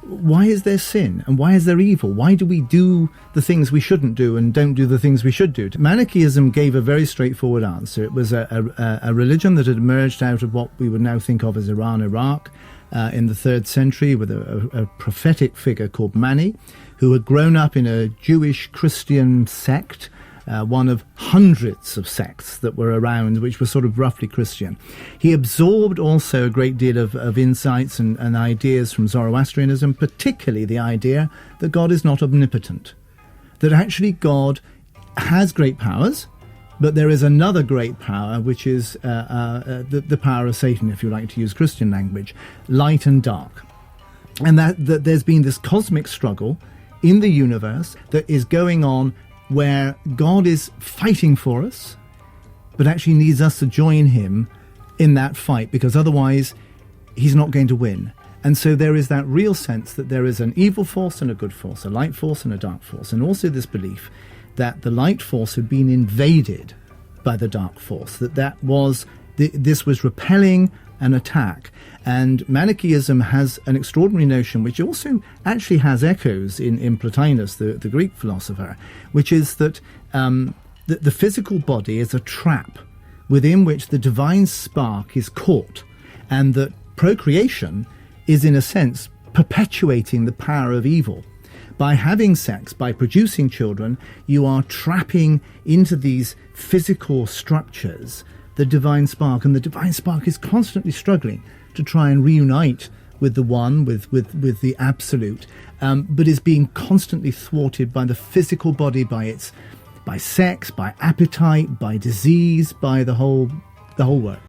why is there sin and why is there evil? Why do we do the things we shouldn't do and don't do the things we should do? Manichaeism gave a very straightforward answer. It was a religion that had emerged out of what we would now think of as Iran, Iraq, in the 3rd century, with a prophetic figure called Mani, who had grown up in a Jewish Christian sect, one of hundreds of sects that were around, which were sort of roughly Christian. He absorbed also a great deal of insights and ideas from Zoroastrianism, particularly the idea that God is not omnipotent, that actually God has great powers, but there is another great power, which is the power of Satan, if you like to use Christian language, light and dark. And that there's been this cosmic struggle in the universe that is going on where God is fighting for us, but actually needs us to join him in that fight, because otherwise he's not going to win. And so there is that real sense that there is an evil force and a good force, a light force and a dark force, and also this belief that the light force had been invaded by the dark force, this was repelling an attack. And Manichaeism has an extraordinary notion, which also actually has echoes in Plotinus, the Greek philosopher, which is that the physical body is a trap within which the divine spark is caught, and that procreation is, in a sense, perpetuating the power of evil. By having sex, by producing children, you are trapping into these physical structures the divine spark, and the divine spark is constantly struggling to try and reunite with the one, with the absolute, but is being constantly thwarted by the physical body, by sex, by appetite, by disease, by the whole work.